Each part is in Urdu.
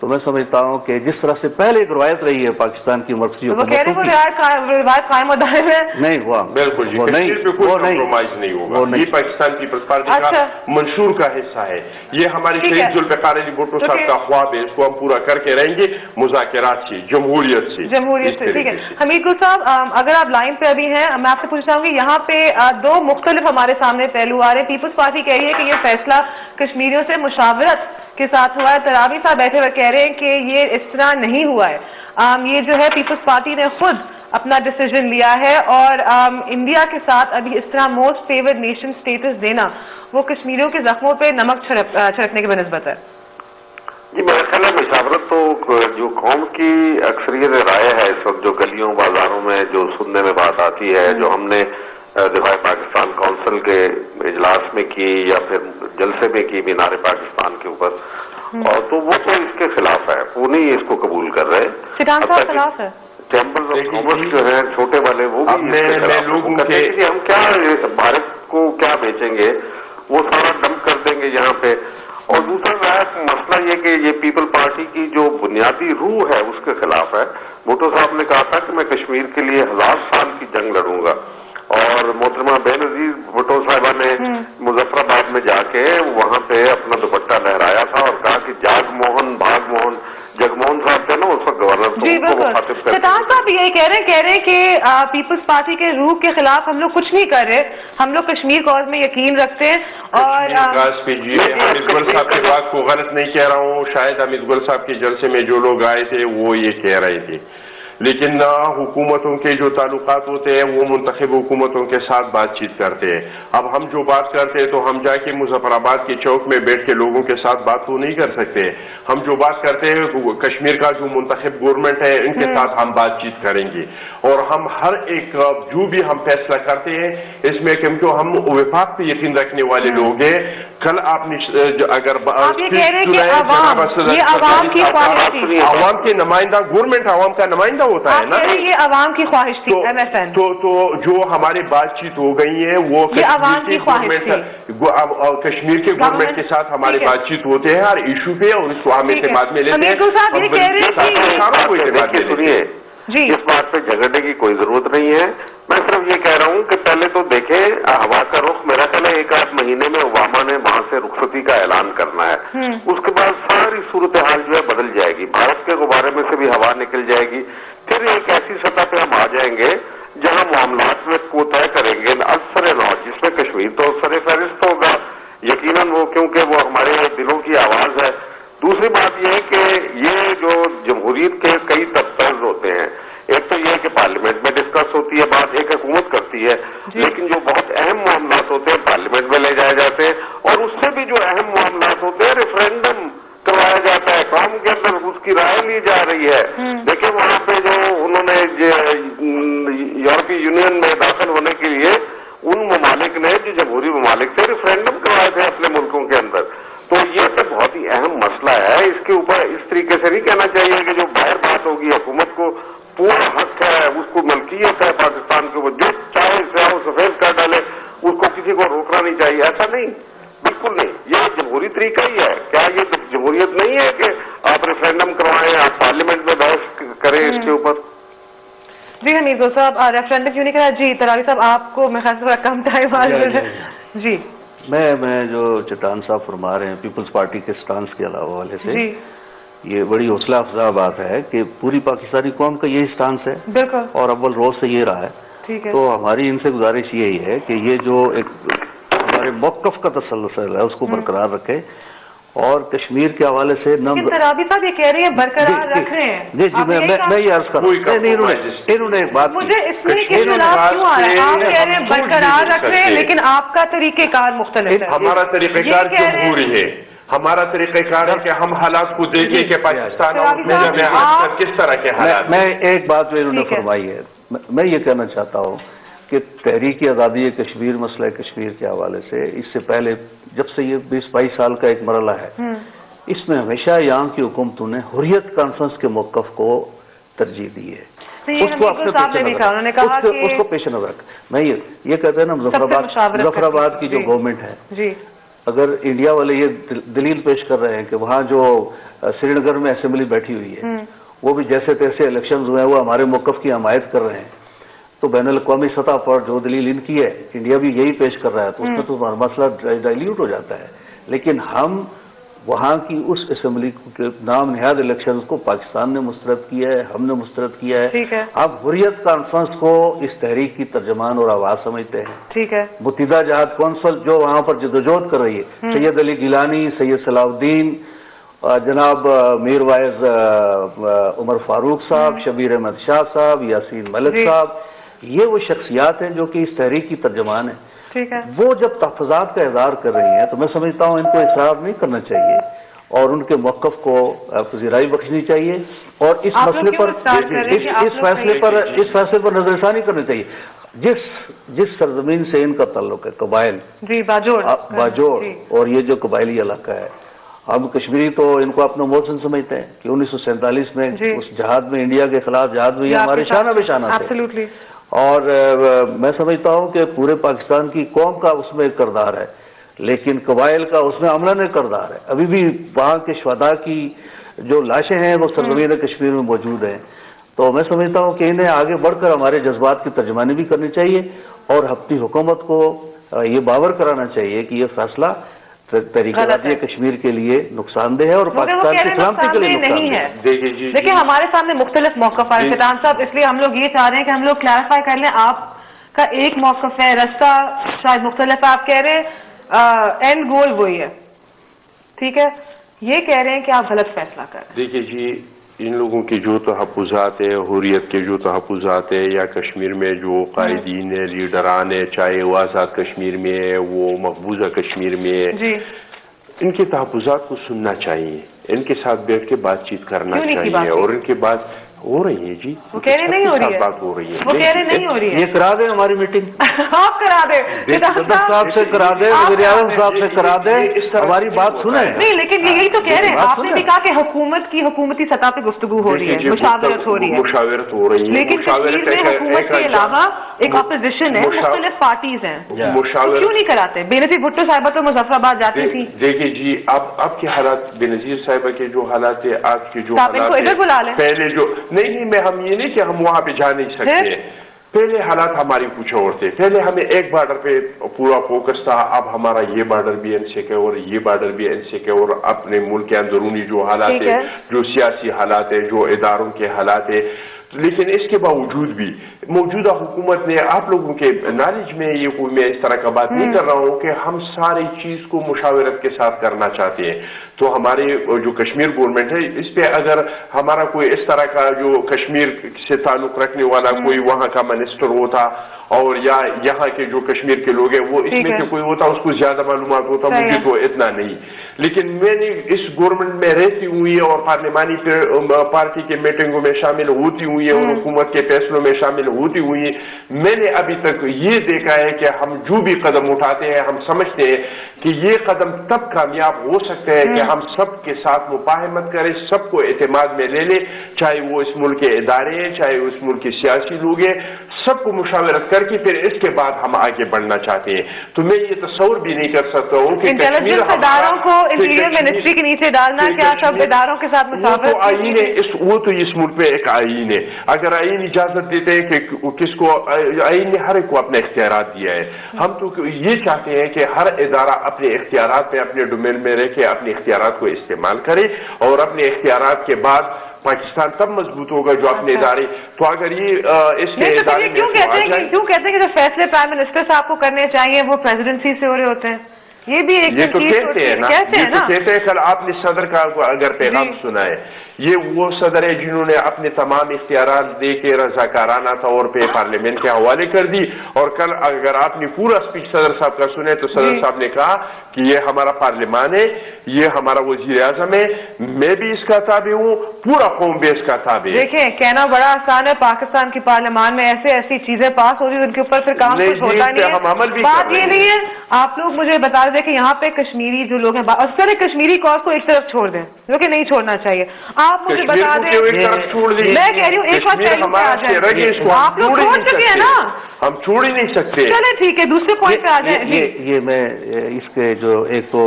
تو میں سمجھتا ہوں کہ جس طرح سے پہلے ایک روایت رہی ہے پاکستان کی مرکزی وہ کہہ رہے ہیں روایت قائم و دائم ہے نہیں ہوا بالکل جی، کشمیر پہ کوئی کمپرومائز نہیں ہوگا، یہ پاکستان پیپلز پارٹی کا منشور کا حصہ ہے، یہ ہمارے شہید ذوالفقار علی بھٹو صاحب کا خواب ہے، اس کو ہم پورا کر کے رہیں گے مذاکرات سے، جمہوریت سے۔ ٹھیک ہے حمید گل صاحب، اگر آپ لائن پہ ابھی ہیں، میں آپ سے پوچھ چاہوں گی، یہاں پہ دو مختلف ہمارے سامنے پہلو آ رہے ہیں۔ پیپلز پارٹی کہہ رہی ہے کہ یہ فیصلہ کشمیریوں سے مشاورت کے ساتھ ہوا ہے، ترابی صاحب بیٹھے ہوئے کہہ رہے ہیں کہ یہ اس طرح نہیں ہوا ہے، یہ جو ہے پیپلز پارٹی نے خود اپنا ڈیسیجن لیا ہے، اور انڈیا کے ساتھ ابھی اس طرح موسٹ فیورڈ نیشن سٹیٹس دینا وہ کشمیریوں کے زخموں پہ نمک چھڑکنے کی بنسبت ہے۔ جی میرا خیال ہے مشاورت تو جو قوم کی اکثریت رائے ہے اس وقت، جو گلیوں بازاروں میں جو سننے میں بات آتی ہے، جو ہم نے دفاع پاکستان کونسل کے اجلاس میں کی یا پھر جلسے میں کی مینار پاکستان کے اوپر، اور تو وہ تو اس کے خلاف ہے، وہ نہیں اس کو قبول کر رہے۔ خلاف ہے چیمبرز آف کامرس جو ہیں چھوٹے والے، وہ بھی ہم کیا بھارت کو کیا بیچیں گے، وہ سارا ڈمپ کر دیں گے یہاں پہ۔ اور دوسرا مسئلہ یہ کہ یہ پیپل پارٹی کی جو بنیادی روح ہے اس کے خلاف ہے۔ بھٹو صاحب نے کہا تھا کہ میں کشمیر کے لیے 1000 سال کی جنگ لڑوں گا، اور محترمہ بے نظیر بھٹو صاحبہ نے مظفر آباد میں جا کے وہاں پہ اپنا دوپٹہ لہرایا تھا اور کہا کہ جاگ موہن بھاگ موہن، جگموہن صاحب تھے نا اس وقت گورنر، جی بالکل شیطان صاحب یہی کہہ رہے ہیں کہ پیپلز پارٹی کے روح کے خلاف ہم لوگ کچھ نہیں کر رہے، ہم لوگ کشمیر کاز میں یقین رکھتے ہیں۔ اور حمید گل صاحب کی بات کو غلط نہیں کہہ رہا ہوں، شاید حمید گل صاحب کے جلسے میں جو لوگ آئے تھے وہ یہ کہہ رہے تھے، لیکن حکومتوں کے جو تعلقات ہوتے ہیں وہ منتخب حکومتوں کے ساتھ بات چیت کرتے ہیں۔ اب ہم جو بات کرتے ہیں تو ہم جا کے مظفر آباد کے چوک میں بیٹھ کے لوگوں کے ساتھ بات تو نہیں کر سکتے، ہم جو بات کرتے ہیں کشمیر کا جو منتخب گورنمنٹ ہے ان کے ساتھ ہم بات چیت کریں گے، اور ہم ہر ایک جو بھی ہم فیصلہ کرتے ہیں اس میں کیونکہ ہم وفاق پہ یقین رکھنے والے لوگ ہیں۔ کل آپ نے اگر عوام کے نمائندہ، گورنمنٹ عوام کا نمائندہ ہوتا ہے نا، یہ عوام کی خواہش تھی، تو جو ہماری بات چیت ہو گئی ہے وہ کشمیر کے گورنمنٹ کے ساتھ ہماری بات چیت ہوتے ہیں ہر ایشو پہ، اور اس کو ہم اعتماد میں لیتے ہیں۔ اس بات پہ جھگڑنے کی کوئی ضرورت نہیں ہے، میں صرف یہ کہہ رہا ہوں کہ پہلے تو دیکھیں ہوا کا رخ، میرا خیال ہے 1-8 مہینے میں اوباما نے وہاں سے رخصتی کا اعلان کرنا ہے، اس کے بعد ساری صورتحال جو ہے بدل جائے گی، بھارت کے غبارے میں سے بھی ہوا نکل جائے گی، پھر ایک ایسی سطح پہ ہم آ جائیں گے جہاں معاملات میں کو طے کریں گے اثر نو، جس میں کشمیر تو سر فہرست ہوگا یقیناً، وہ کیونکہ وہ ہمارے دلوں کی آواز ہے۔ دوسری بات یہ ہے کہ یہ جو جمہوریت کے کئی طرز ہوتے ہیں، ایک تو یہ کہ پارلیمنٹ میں ڈسکس ہوتی ہے بات، ایک حکومت کرتی ہے، لیکن جو بہت اہم معاملات ہوتے ہیں پارلیمنٹ میں لے جائے جاتے ہیں، اور اس سے بھی جو اہم معاملات ہوتے ہیں ریفرینڈم کروایا جاتا ہے، قوم کے اندر اس کی رائے لی جا رہی ہے۔ دیکھیں وہاں پہ جو انہوں نے یورپی یونین میں داخل ہونے کے لیے ان ممالک نے جو جمہوری ممالک تھے ریفرینڈم کروائے تھے اپنے ملکوں کے اندر، تو یہ تو بہت ہی اہم مسئلہ ہے، اس کے اوپر اس طریقے سے نہیں کہنا چاہیے کہ جو باہر بات ہوگی حکومت کو پورا حق ہے، اس کو ملکیت ہے پاکستان کے، وہ جو چاہے سیاہ و سفید کر ڈالے، اس کو کسی کو روکنا نہیں چاہیے، ایسا نہیں، بالکل نہیں، یہ جمہوری طریقہ ہی ہے۔ کیا یہ جمہوریت نہیں ہے کہ آپ ریفرینڈم کروائیں، آپ پارلیمنٹ میں بحث کریں اس کے اوپر؟ جی حمید گل صاحب ریفرینڈم کیوں نہیں کرا؟ جی تراوی صاحب آپ کو میں خیال سے کم ٹائم آ رہا ہے۔ جی میں جو چٹان صاحب فرما رہے ہیں پیپلز پارٹی کے سٹانس کے حوالے سے، یہ بڑی حوصلہ افزا بات ہے کہ پوری پاکستانی قوم کا یہی سٹانس ہے، بالکل، اور اول روز سے یہ رہا ہے۔ تو ہماری ان سے گزارش یہی ہے کہ یہ جو ایک ہمارے موقف کا تسلسل ہے اس کو برقرار رکھے، اور کشمیر کے حوالے سے ترابی صاحب یہ کہہ رہے ہیں برقرار رکھ رہے ہیں۔ جی میں یہ عرض کر رہا ہوں، انہوں نے ایک بات مجھے اس میں اختلاف کیوں آ رہا ہے؟ آپ کہہ رہے ہیں برقرار رکھ رہے ہیں لیکن آپ کا طریقہ کار مختلف ہے۔ ہمارا طریقہ کار جمہوری ہے، ہمارا طریقہ کار ہے کہ ہم حالات کو دیکھیں کہ پاکستان میں کس طرح کے حالات۔ میں ایک بات جو انہوں نے فرمائی ہے، میں یہ کہنا چاہتا ہوں کہ تحریک آزادی کشمیر مسئلہ کشمیر کے حوالے سے اس سے پہلے جب سے یہ 20-22 سال کا ایک مرحلہ ہے، اس میں ہمیشہ یہاں کی حکومتوں نے حریت کانفرنس کے موقف کو ترجیح دی ہے، اس کو پیش نظر رکھ۔ میں یہ کہتے ہیں نا مظفر آباد کی جو گورنمنٹ ہے، اگر انڈیا والے یہ دلیل پیش کر رہے ہیں کہ وہاں جو سری نگر میں اسمبلی بیٹھی ہوئی ہے وہ بھی جیسے تیسے الیکشنز ہوئے ہیں وہ ہمارے موقف کی حمایت کر رہے ہیں، تو بین الاقوامی سطح پر جو دلیل ان کی ہے انڈیا بھی یہی پیش کر رہا ہے، تو اس میں تو مسئلہ ڈائلیوٹ ہو جاتا ہے۔ لیکن ہم وہاں کی اس اسمبلی کے نام نہاد الیکشنز کو پاکستان نے مسترد کیا ہے، ہم نے مسترد کیا ہے۔ اب حریت کانفرنس کو اس تحریک کی ترجمان اور آواز سمجھتے ہیں۔ ٹھیک ہے، متحدہ جہاد کونسل جو وہاں پر جدوجہد کر رہی ہے، سید علی گیلانی، سید صلاح الدین، جناب میر وائز عمر فاروق صاحب، شبیر احمد شاہ صاحب، یاسین ملک صاحب، یہ وہ شخصیات ہیں جو کہ اس تحریک کی ترجمان ہیں۔ وہ جب تحفظات کا اظہار کر رہی ہیں تو میں سمجھتا ہوں ان کو اصرار نہیں کرنا چاہیے اور ان کے موقف کو پذیرائی بخشنی چاہیے، اور اس مسئلے پر اس فیصلے پر نظر ثانی کرنی چاہیے۔ جس سرزمین سے ان کا تعلق ہے، قبائل باجوڑ اور یہ جو قبائلی علاقہ ہے، ہم کشمیری تو ان کو اپنا موسن سمجھتے ہیں کہ 1947 میں اس جہاد میں، انڈیا کے خلاف جہاد میں یہ ہمارے شانہ بے شانہ تھے، اور میں سمجھتا ہوں کہ پورے پاکستان کی قوم کا اس میں کردار ہے، لیکن قبائل کا اس میں عملہ نے کردار ہے۔ ابھی بھی وہاں کے شہداء کی جو لاشیں ہیں وہ سرزمین کشمیر میں موجود ہیں، تو میں سمجھتا ہوں کہ انہیں آگے بڑھ کر ہمارے جذبات کی ترجمانی بھی کرنی چاہیے اور اپنی حکومت کو یہ باور کرانا چاہیے کہ یہ فیصلہ طریقہ کشمیر کے لیے نقصان دہ ہے اور پاکستان کی سلامتی کے لیے نقصان دہ ہے۔ دیکھیں ہمارے سامنے مختلف موقف ہے فیضان صاحب، اس لیے ہم لوگ یہ چاہ رہے ہیں کہ ہم لوگ کلیریفائی کر لیں۔ آپ کا ایک موقف ہے، رستہ شاید مختلف ہے، آپ کہہ رہے ہیں اینڈ گول وہی ہے، ٹھیک ہے، یہ کہہ رہے ہیں کہ آپ غلط فیصلہ کر رہے ہیں۔ دیکھیے جی، ان لوگوں کے جو تحفظات ہیں، حریت کے جو تحفظات ہیں، یا کشمیر میں جو قائدین ہیں، لیڈران ہیں، چاہے وہ آزاد کشمیر میں ہے، وہ مقبوضہ کشمیر میں ہے، ان کے تحفظات کو سننا چاہیے، ان کے ساتھ بیٹھ کے بات چیت کرنا چاہیے، اور ان کے بعد ہو رہی ہے جی، وہ کہہ رہے نہیں ہو رہی ہے، بات ہو رہی ہے، وہ کہہ رہے نہیں ہو رہی ہے، یہ کرا دیں ہماری میٹنگ، آپ کرا دیں، صاحب سے کرا دیں، وزیر اعظم صاحب سے کرا دیں، ہماری بات سنیں۔ نہیں لیکن یہی تو کہہ رہے ہیں، آپ نے بھی کہا کہ حکومت کی حکومتی سطح پہ گفگو ہو رہی ہے، مشاورت ہو رہی ہے، مشاورت ہو رہی ہے، لیکن کشمیر میں حکومت کے علاوہ ایک اپوزیشن ہے، مختلف پارٹیز ہیں، کیوں نہیں کراتے؟ بے نظیر بھٹو صاحبہ تو مظفر آباد جاتی تھی۔ دیکھیے جی، اب کے حالات، بے نظیر صاحبہ کے جو حالات ہے، آج کے جو حالات ہیں، پہلے جو نہیں میں ہم یہ نہیں کہ ہم وہاں پہ جا نہیں سکتے، پہلے حالات ہماری کچھ اور تھے، پہلے ہمیں ایک بارڈر پہ پورا فوکس تھا، اب ہمارا یہ بارڈر بھی انسیک ہے اور یہ بارڈر بھی انسیک ہے، اور اپنے ملک کے اندرونی جو حالات ہے، جو سیاسی حالات ہے، جو اداروں کے حالات ہے، لیکن اس کے باوجود بھی موجودہ حکومت نے، آپ لوگوں کے نالج میں یہ کوئی، میں اس طرح کا بات نہیں کر رہا ہوں کہ ہم ساری چیز کو مشاورت کے ساتھ کرنا چاہتے ہیں، تو ہمارے جو کشمیر گورنمنٹ ہے اس پہ اگر ہمارا کوئی اس طرح کا جو کشمیر سے تعلق رکھنے والا کوئی وہاں کا منسٹر ہوتا، اور یا یہاں کے جو کشمیر کے لوگ ہیں وہ اس میں سے کوئی ہوتا، اس کو زیادہ معلومات ہوتا، مجھے تو اتنا نہیں، لیکن میں نے اس گورنمنٹ میں رہتی ہوئی اور پارلیمانی پارٹی کے میٹنگوں میں شامل ہوتی ہوئی ہے اور حکومت کے فیصلوں میں شامل ہوتی ہوئی ہے، میں نے ابھی تک یہ دیکھا ہے کہ ہم جو بھی قدم اٹھاتے ہیں ہم سمجھتے ہیں کہ یہ قدم تب کامیاب ہو سکتے ہیں کہ ہم سب کے ساتھ مفاہمت کریں، سب کو اعتماد میں لے لیں، چاہے وہ اس ملک کے ادارے ہیں، چاہے اس ملک کے سیاسی لوگ ہیں، سب کو مشاورت کر کے پھر اس کے بعد ہم آگے بڑھنا چاہتے ہیں۔ تو میں یہ تصور بھی نہیں کر سکتا ہوں کہ انٹیلیجنس اداروں کو انٹیریئر منسٹری کے نیچے ڈالنا، کیا سب اداروں کے ساتھ مشاورت؟ وہ آئین ہے، وہ تو اس ملک میں ایک آئین ہے، اگر آئین اجازت دیتے ہیں کہ کس کو، آئین نے ہر ایک کو اپنے اختیارات دیا ہے، ہم تو یہ چاہتے ہیں کہ ہر ادارہ اپنے اختیارات میں، اپنے ڈومین میں رہ کے اپنے اختیارات کو استعمال کرے، اور اپنے اختیارات کے بعد پاکستان تب مضبوط ہوگا جو اپنے ادارے، تو اگر یہ اس کے ادارے کیوں کہتے ہیں کہ جو فیصلے پرائم منسٹر صاحب کو کرنے چاہیے وہ پریزیڈنسی سے ہو رہے ہوتے ہیں؟ یہ بھی ایک یہ تو کہتے ہیں نا، یہ تو کہتے ہیں۔ کل آپ نے صدر کا اگر پیغام سنا ہے، یہ وہ صدر ہے جنہوں نے اپنے تمام اختیارات دے کے رضاکارانہ طور پہ پارلیمنٹ کے حوالے کر دی، اور کل اگر آپ نے پورا اسپیچ صدر صاحب کا سنے تو صدر صاحب نے کہا کہ یہ ہمارا پارلیمان ہے، یہ ہمارا وزیر اعظم ہے، میں بھی اس کا تابع ہوں، پورا قوم بھی اس کا تابع ہے۔ دیکھیں کہنا بڑا آسان ہے، پاکستان کی پارلیمان میں ایسی چیزیں پاس ہو رہی ہیں ان کے اوپر پھر کام کچھ ہوتا نہیں ہے، بات یہ نہیں ہے، آپ لوگ مجھے بتا دیں کہ یہاں پہ کشمیری جو لوگ ہیں اکثر کشمیری کاز کو ایک طرف چھوڑ دیں جو کہ نہیں چھوڑنا چاہیے. آپ مجھے بتا دیں, میں کہہ رہی ہوں ایک بات پہلو پہ آ جائیں, آپ لوگ چھوڑ چکے ہیں نا, ہم چھوڑ ہی نہیں سکتے. چلے ٹھیک ہے, دوسرے پوائنٹ پہ آ جائیں. یہ میں اس کے جو ایک تو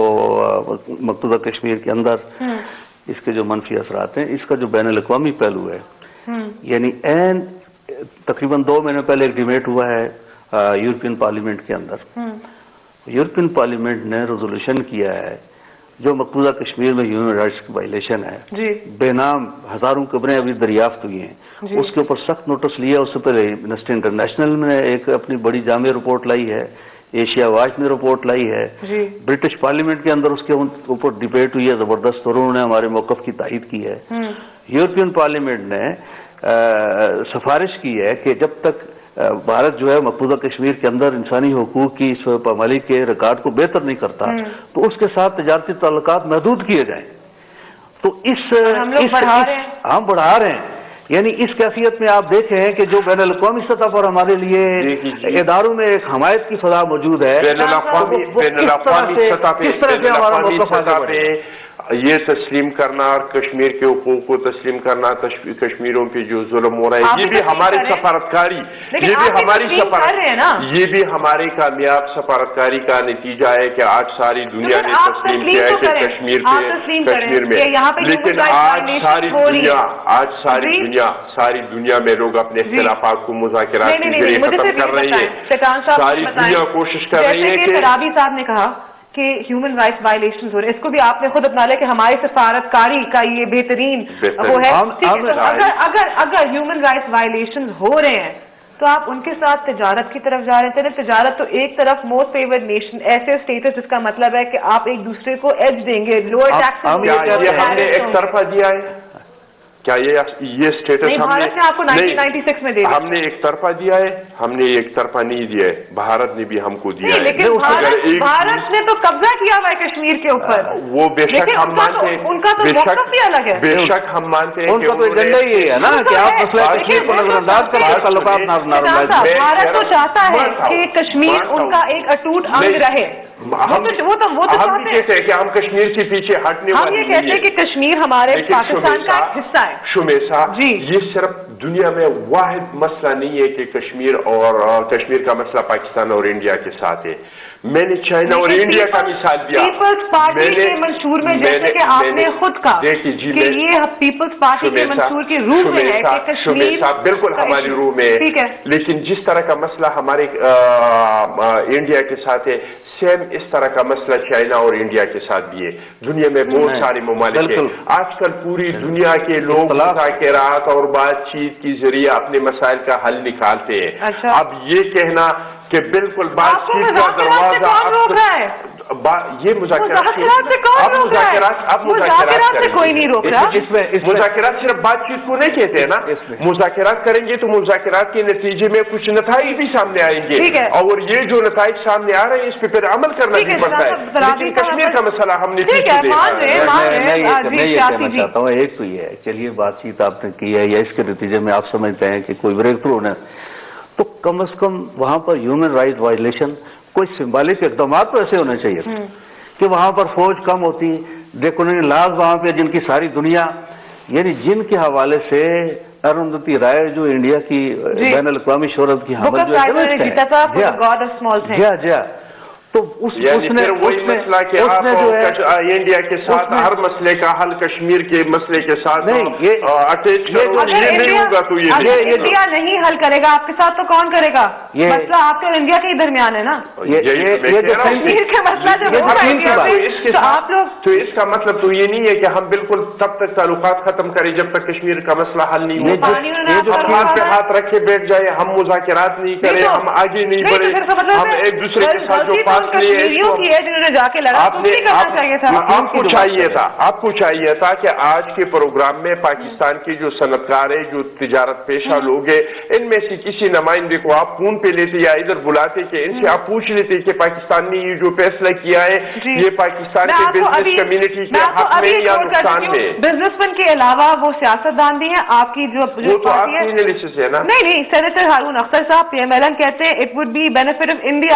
مقبوضہ کشمیر کے اندر اس کے جو منفی اثرات ہیں, اس کا جو بین الاقوامی پہلو ہے, یعنی تقریباً 2 مہینے پہلے ایک ڈیبیٹ ہوا ہے یورپین پارلیمنٹ کے اندر. یورپین پارلیمنٹ نے ریزولوشن کیا ہے جو مقبوضہ کشمیر میں ہیومن رائٹس کی وائلیشن ہے, بے نام ہزاروں قبریں ابھی دریافت ہوئی ہیں, اس کے اوپر سخت نوٹس لیا. اس سے پہلے امنسٹی انٹرنیشنل نے ایک اپنی بڑی جامع رپورٹ لائی ہے, ایشیا واچ نے رپورٹ لائی ہے, برٹش پارلیمنٹ کے اندر اس کے اوپر ڈیبیٹ ہوئی ہے زبردست, اور انہوں نے ہمارے موقف کی تائید کی ہے. یورپین پارلیمنٹ نے سفارش کی ہے کہ جب تک بھارت جو ہے مقبوضہ کشمیر کے اندر انسانی حقوق کی اس پامالی کے ریکارڈ کو بہتر نہیں کرتا تو اس کے ساتھ تجارتی تعلقات محدود کیے جائیں. تو ہم بڑھا رہے ہیں. یعنی اس کیفیت میں آپ دیکھیں کہ جو بین الاقوامی سطح پر ہمارے لیے اداروں میں ایک حمایت کی فضا موجود ہے, بین الاقوامی سطح پہ یہ تسلیم کرنا اور کشمیر کے حقوق کو تسلیم کرنا, کشمیروں پہ جو ظلم ہو رہا ہے, یہ بھی ہماری سفارتکاری, یہ بھی ہماری کامیاب سفارتکاری کا نتیجہ ہے کہ آج ساری دنیا نے تسلیم کیا ہے کہ کشمیر میں, لیکن آج ساری دنیا میں لوگ اپنے اختلافات کو مذاکرات کے ذریعے ختم کر رہے ہیں. ساری دنیا کوشش کر رہی ہے کہ ترابی صاحب نے کہا کہ ہیومن رائٹس وائلیشنز ہو رہے ہیں, اس کو بھی آپ نے خود اپنا لیا کہ ہماری سفارتکاری کا یہ بہترین وہ ہے. اگر ہیومن رائٹس وائلیشنز ہو رہے ہیں تو آپ ان کے ساتھ تجارت کی طرف جا رہے ہیں. تجارت تو ایک طرف موسٹ فیورڈ نیشن ایسے اسٹیٹس جس کا مطلب ہے کہ آپ ایک دوسرے کو ایج دیں گے, لوور ٹیکس. ہم نے ایک طرفہ دیا ہے کیا یہ اسٹیٹس ہم نے ایک طرفہ دیا ہے؟ ہم نے ایک طرفہ نہیں دیا ہے, بھارت نے بھی ہم کو دیا ہے. لیکن بھارت نے تو قبضہ کیا ہوا ہے کشمیر کے اوپر. وہ بے شک ہم مانتے ہیں, ان کا تو موقف بھی الگ ہے. بے شک ہم مانتے ہیں ان کا تو ایجنڈا یہ ہے نا کہ آپ مسئلہ کشمیر کو نظر انداز کر کے تعلقات بھارت تو چاہتا ہے کہ کشمیر ان کا ایک اٹوٹ انگ رہے. ہم بھی کہتے ہیں کہ ہم کشمیر کے پیچھے ہٹنے ہم یہ کہتے ہیں کہ کشمیر ہمارے پاکستان کا حصہ ہے. شمیسا, یہ صرف دنیا میں واحد مسئلہ نہیں ہے کہ کشمیر کا مسئلہ پاکستان اور انڈیا کے ساتھ ہے. میں نے چائنا اور انڈیا کا مثال دیا. پیپلز پارٹی کے منشور میں جیسے کہ آپ نے خود کہا کہ یہ پیپلز پارٹی کے منشور کی روح میں ہے کہ کشمیر بالکل ہماری روح میں ہے, لیکن جس طرح کا مسئلہ ہمارے انڈیا کے ساتھ ہے سیم اس طرح کا مسئلہ چائنا اور انڈیا کے ساتھ بھی ہے. دنیا میں بہت سارے ممالک ہیں. آج کل پوری دنیا کے لوگ مذاکرات اور بات چیت کے ذریعے اپنے مسائل کا حل نکالتے ہیں. اب یہ کہنا کہ بالکل بات چیت کا دروازہ یہ مذاکرات سے کوئی نہیں روک رہا. مذاکرات صرف بات چیت کو نہیں کہتے ہیں نا, مذاکرات کریں گے تو مذاکرات کے نتیجے میں کچھ نتائج بھی سامنے آئیں گے, اور یہ جو نتائج سامنے آ رہے ہیں اس پہ پھر عمل کرنا بھی پڑتا ہے. لیکن کشمیر کا مسئلہ ہم نے میں یہ کہنا چاہتا ہوں, ایک تو یہ ہے چلیے بات چیت آپ نے کی ہے یا اس کے نتیجے میں آپ سمجھتے ہیں کہ کوئی بریک تھرو ہونا, تو کم از کم وہاں پر ہیومن رائٹ وائلیشن کوئی سمبولک اقدامات تو ایسے ہونے چاہیے کہ وہاں پر فوج کم ہوتی, ڈریکونین لاز وہاں پہ جن کی ساری دنیا, یعنی جن کے حوالے سے اروندھتی رائے جو انڈیا کی بین الاقوامی شہرت کی حامل جو ہے تو اس نے وہی مسئلہ کہ آپ انڈیا کے ساتھ ہر مسئلے کا حل کشمیر کے مسئلے کے ساتھ اٹیچ کرو, یہ نہیں ہوگا. تو یہ انڈیا نہیں حل کرے گا آپ کے ساتھ تو کون کرے گا؟ مسئلہ آپ کے اور انڈیا کے ہی درمیان ہے نا. کشمیر کا مسئلہ جو آپ لوگ, تو اس کا مطلب تو یہ نہیں ہے کہ ہم بالکل تب تک تعلقات ختم کریں جب تک کشمیر کا مسئلہ حل نہیں ہوگا. ہم ہاتھ پہ ہاتھ رکھے بیٹھ جائے, ہم مذاکرات نہیں کریں, ہم آگے نہیں بڑھے, ہم ایک دوسرے کے ساتھ جو آپ کو چاہیے تھا کہ آج کے پروگرام میں پاکستان کے جو صنعتکار ہیں, جو تجارت پیشہ لوگ ہیں, ان میں سے کسی نمائندے کو آپ فون پہ لیتے یا ادھر بلاتے کہ ان سے آپ پوچھ لیتے کہ پاکستان نے یہ جو فیصلہ کیا ہے یہ پاکستان کے بزنس کمیونٹی کے حق میں یا نقصان میں. بزنس مین کے علاوہ وہ سیاستدان بھی ہیں آپ کی جو انالیسس ہے نا. نہیں, سینیٹر ہارون اختر صاحب PMLN کہتے ہیں it would be benefit of India.